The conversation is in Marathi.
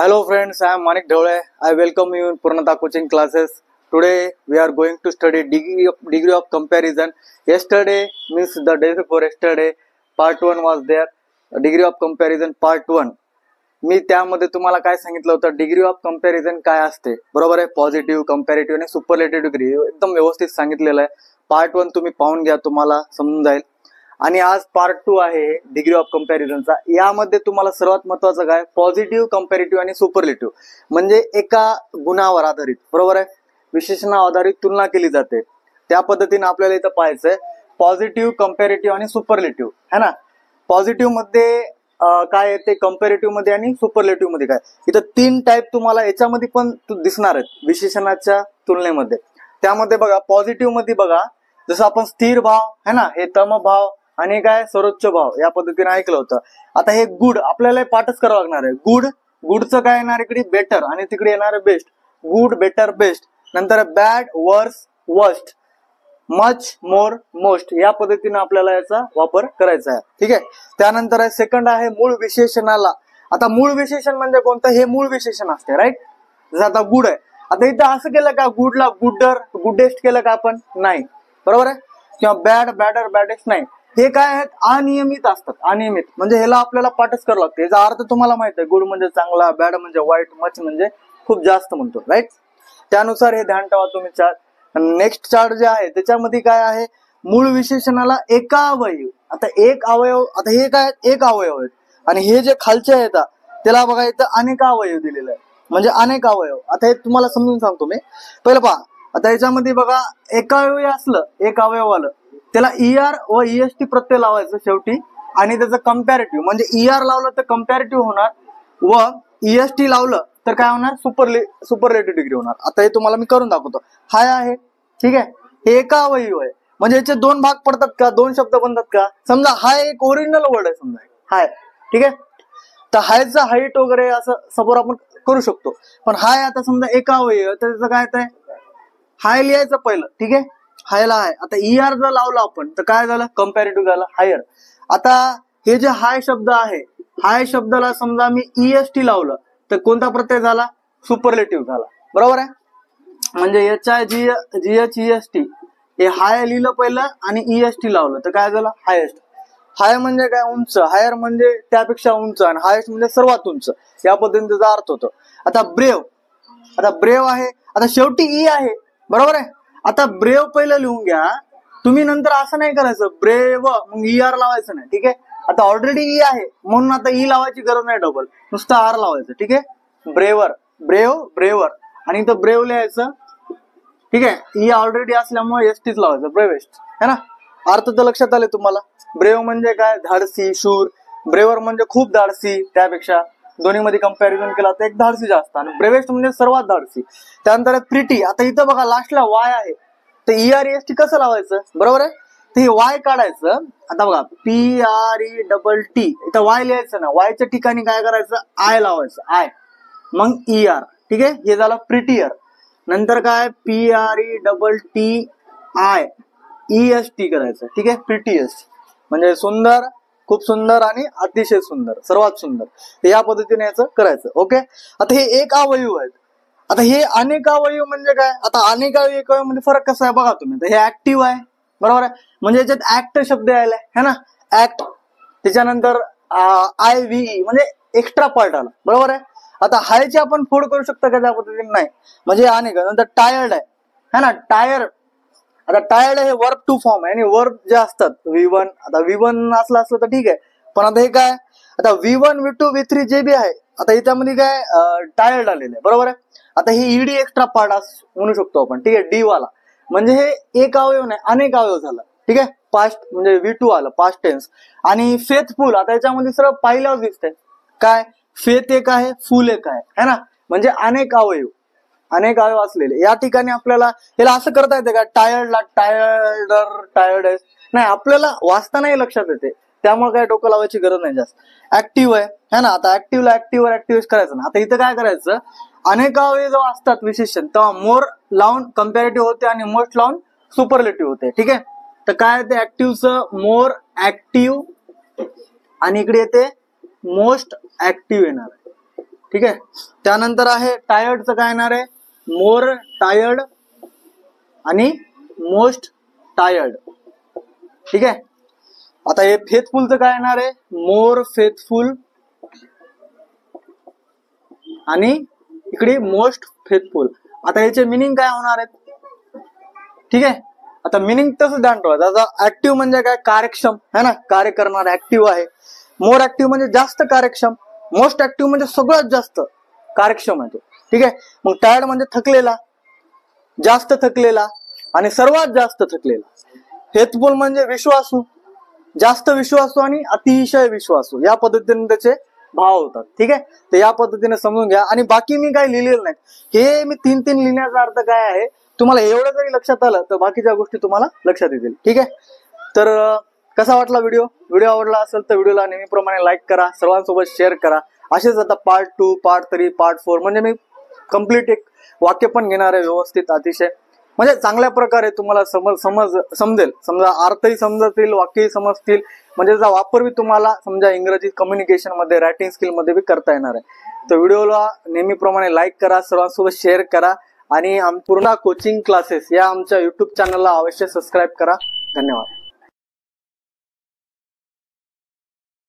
Hello friends, I am Manik Dhole. I welcome you in Purnata coaching classes. Today we are going to study degree of comparison. Yesterday means the day before yesterday part 1 was there. Degree of comparison part 1. मी त्यामध्ये तुम्हाला काय सांगितलं होतं, डिग्री ऑफ कंपॅरिझन काय असते, बरोबर आहे. पॉझिटिव्ह, कंपॅरेटिव्ह आणि सुपरलेटिव्ह डिग्री एकदम व्यवस्थित सांगितलेलं आहे. पार्ट 1 तुम्ही पाहून घ्या, तुम्हाला समजून जाईल. आणि आज पार्ट 2 आहे डिग्री ऑफ कंपॅरिझनचा. यामध्ये तुम्हाला सर्वात महत्वाचं काय, पॉझिटिव्ह, कंपॅरेटिव्ह आणि सुपरलेटिव्ह म्हणजे एका गुणावर आधारित, बरोबर आहे, विशेषणावर आधारित तुलना केली जाते. त्या पद्धतीने आपल्याला इथं पाहायचंय पॉझिटिव्ह, कंपॅरेटिव्ह आणि सुपरलेटिव्ह, है ना. पॉझिटिव्ह मध्ये काय येते, कंपॅरेटिव्ह मध्ये आणि सुपरलेटिव्ह मध्ये काय. इथं 3 टाईप तुम्हाला याच्यामध्ये पण दिसणार आहेत विशेषणाच्या तुलनेमध्ये. त्यामध्ये बघा, पॉझिटिव्ह मध्ये बघा, जसं आपण स्थिर भाव है ना, हे तम भाव आणि काय सर्वोच्च भाव या पद्धतीने ऐकलं होतं. आता हे गुड आपल्याला पाठच करावं लागणार आहे. गुडचं काय येणार इकडे, बेटर, आणि तिकडे येणार बेस्ट. Good, better, best. नंतर बॅड, वर्स, वर्स्ट, मच, मोर, मोस्ट या पद्धतीने आपल्याला याचा वापर करायचा आहे. ठीक आहे. त्यानंतर आहे सेकंड आहे मूळ विशेषणाला. आता मूळ विशेषण म्हणजे कोणतं, हे मूळ विशेषण असते, राईट. जसं आता गुड आहे, आता इथं असं केलं का, गुडला गुडर, गुडेस्ट केलं का आपण, नाही, बरोबर आहे. किंवा बॅड, बॅडर, बॅडेस्ट नाही. हे काय आहेत, अनियमित असतात. अनियमित म्हणजे ह्याला आपल्याला पाठच करावं लागतं. याचा अर्थ तुम्हाला माहित आहे, गुड म्हणजे चांगला, बॅड म्हणजे वाईट, मच म्हणजे खूप जास्त म्हणतो, राईट. त्यानुसार हे ध्यान ठेवा तुम्ही. चार्ट नेक्स्ट चार्ट जे आहे त्याच्यामध्ये काय आहे, मूळ विशेषणाला एका अवयव. आता एक अवयव, आता हे काय एक अवयव आहेत, आणि हे जे खालचे आहेत त्याला बघा इथं अनेक अवयव दिलेलं आहे, म्हणजे अनेक अवयव. आता हे तुम्हाला समजून सांगतो मी. पहिलं पहा, आता याच्यामध्ये बघा, एक अवयव असलं, एक अवयव आलं, त्याला ER व EST प्रत्यय लावायचं शेवटी, आणि त्याचं कंपॅरेटिव्ह म्हणजे ER लावलं तर कंपॅरेटिव्ह होणार, व EST लावलं तर काय होणार, सुपरलेटिव्ह डिग्री होणार. आता हे तुम्हाला मी करून दाखवतो. हाय आहे, ठीक आहे, हे एका अवयव आहे, म्हणजे याचे 2 भाग पडतात का, 2 शब्द बनतात का. समजा हाय एक ओरिजिनल वर्ड आहे, समजा हाय, ठीक आहे. तर हायचा हाईट वगैरे असं सपोर आपण करू शकतो. पण हाय आता समजा एका अवयव, तर त्याचं काय आहे, हाय लिहायचं पहिलं, ठीक आहे. हायला हाय. आता ER जर लावला आपण तर काय झालं, कंपॅरेटिव्ह झालं, हायर. आता हे जे हाय शब्द आहे, हाय शब्दाला समजा मी EST लावलं तर कोणता प्रत्यय झाला, सुपरलेटिव्ह झाला, बरोबर आहे. म्हणजे HIGHEST हे हाय लिहिलं पहिलं आणि EST लावलं तर काय झालं, हायेस्ट. हाय म्हणजे काय, उंच. हायर म्हणजे त्यापेक्षा उंच, आणि हायेस्ट म्हणजे सर्वात उंच, या पद्धतीने त्याचा अर्थ होतो. आता ब्रेव, आता ब्रेव आहे, आता शेवटी ई आहे, बरोबर आहे. आता ब्रेव पहिलं लिहून घ्या तुम्ही, नंतर असं नाही करायचं ब्रेव मग ER लावायचं नाही, ठीक आहे. आता ऑलरेडी ई आहे म्हणून आता ई लावायची गरज नाही, डबल नुसतं आर लावायचं, ठीक आहे. ब्रेवर, ब्रेव, ब्रेवर, आणि इथं ब्रेव लिहायचं, ठीक आहे. ई ऑलरेडी असल्यामुळे एसटीच लावायचं, ब्रेवेस्ट, है ना. अर्थ तर लक्षात आले तुम्हाला. ब्रेव म्हणजे काय, धाडसी, शूर. ब्रेवर म्हणजे खूप धाडसी, त्यापेक्षा दोन्हीमध्ये कंपॅरिझन केला तर एक धाडसी जास्त, आणि ब्रेवेस्ट म्हणजे सर्वात धाडसी. त्यानंतर प्रिटी. आता इथं बघा लास्टला वाय आहे, तर EREST कसं लावायचं, बरोबर आहे. तर हे वाय काढायचं. आता बघा PRETT, इथं वाय लिहायचं ना, वायच्या ठिकाणी काय करायचं, आय लावायचं, आय, मग ER, ठीक आहे. हे झालं प्रिटियर. नंतर काय, PRETTI EST करायचं, ठीक आहे. प्रिटियस्ट म्हणजे सुंदर, खूप सुंदर आणि अतिशय सुंदर, सर्वात सुंदर, या पद्धतीने याचं करायचं. ओके. आता हे एक अवयव आहेत. आता हे अनेक अवयव म्हणजे काय, आता अनेक अवयव मध्ये फरक कसा आहे बघा तुम्ही. हे ऍक्टिव्ह आहे, बरोबर आहे, म्हणजे याच्यात ऍक्ट शब्द आलाय, है ना, ऍक्ट. त्याच्यानंतर IVE म्हणजे एक्स्ट्रा पार्ट आला, बरोबर आहे. आता हायचे आपण फोड करू शकतो का त्या पद्धतीने, नाही, म्हणजे अनेक. नंतर टायर्ड आहे, है ना, टायर. आता टायर्ड हे वर्ब टू फॉर्म आहे, आणि वर्ब जे असतात V1, आता V1 असलं तर ठीक आहे, पण आता हे काय, आता V1, V2, V3 जे बी आहे, आता याच्यामध्ये काय टायर्ड आलेलं आहे, बरोबर आहे. आता हे ED एक्स्ट्रा पार्ट म्हणू शकतो आपण, ठीक आहे, डी वाला. म्हणजे हे एक अवयव नाही, अनेक अवयव झाला, ठीक आहे. पास्ट म्हणजे V2 आलं, पास्ट टेन्स. आणि फेथफुल, आता याच्यामध्ये सरळ पाहिल्यावर दिसतंय काय, फेथ एक आहे, फुल एक आहे, है ना, म्हणजे अनेक अवयव, अनेक अवयव असलेले. या ठिकाणी आपल्याला याला असं करता येते का, टायर्डला टायर्डर, टायर्ड आहे, नाही, आपल्याला वाचता नाही लक्षात येते, त्यामुळे काय डोकं लावायची गरज नाही जास्त. ऍक्टिव्ह आहे, है ना. आता ऍक्टिव्हला ऍक्टिव्ह ऍक्टिव्ह करायचं ना. आता इथं काय करायचं, अनेक अवयव जेव्हा असतात विशेषण, तेव्हा मोर लावून कंपॅरेटिव्ह होते आणि मोस्ट लावून सुपरलेटिव्ह होते, ठीक आहे. तर काय ते ऍक्टिव्हचं मोर ऍक्टिव्ह, आणि इकडे येते मोस्ट ऍक्टिव्ह येणार, ठीक आहे. त्यानंतर आहे टायर्डचं काय येणार आहे, मोर टायर्ड आणि मोस्ट टायर्ड. ठीक आहे. आता हे फेथफुलचं काय येणार आहे, मोर फेथफुल आणि इकडे मोस्ट फेथफुल. आता याचे मिनिंग काय होणार आहेत. ठीक आहे. आता मिनिंग तसं ध्यान ठेवा. आता ऍक्टिव्ह म्हणजे काय, कार्यक्षम है ना, कार्य करणार ऍक्टिव्ह आहे. मोर ऍक्टिव्ह म्हणजे जास्त कार्यक्षम. मोस्ट ऍक्टिव्ह म्हणजे सगळ्यात जास्त कार्यक्षम आहे तो. ठीक आहे. मग टायर्ड म्हणजे थकलेला, जास्त थकलेला आणि सर्वात जास्त थकलेला. फेथफुल म्हणजे विश्वासू, जास्त विश्वासू आणि अतिशय विश्वासू. या पद्धतीने त्याचे भाव होतात. ठीक आहे. तर या पद्धतीने समजून घ्या. आणि बाकी मी काही लिहिलेलं नाही, हे मी तीन लिहिण्याचा अर्थ काय आहे, तुम्हाला एवढं जरी लक्षात आलं तर बाकीच्या गोष्टी तुम्हाला लक्षात येतील. ठीक आहे. तर कसा वाटला व्हिडिओ आवडला असेल तर व्हिडिओला नेहमीप्रमाणे लाईक करा, सर्वांसोबत शेअर करा. असेच आता पार्ट 2, पार्ट 3, पार्ट 4 म्हणजे मी कम्प्लीट एक वाक्य पण घेणार आहे व्यवस्थित, अतिशय म्हणजे चांगल्या प्रकारे तुम्हाला समजेल. समजा अर्थही समजतील, वाक्यही समजतील, म्हणजे त्याचा वापर बी तुम्हाला समजा इंग्रजी कम्युनिकेशन मध्ये, रायटिंग स्किल मध्ये बी करता येणार आहे. तर व्हिडिओला नेहमीप्रमाणे लाईक करा, सर्वांसोबत शेअर करा आणि पूर्ण कोचिंग क्लासेस या आमच्या युट्यूब चॅनलला अवश्य सबस्क्राईब करा. धन्यवाद.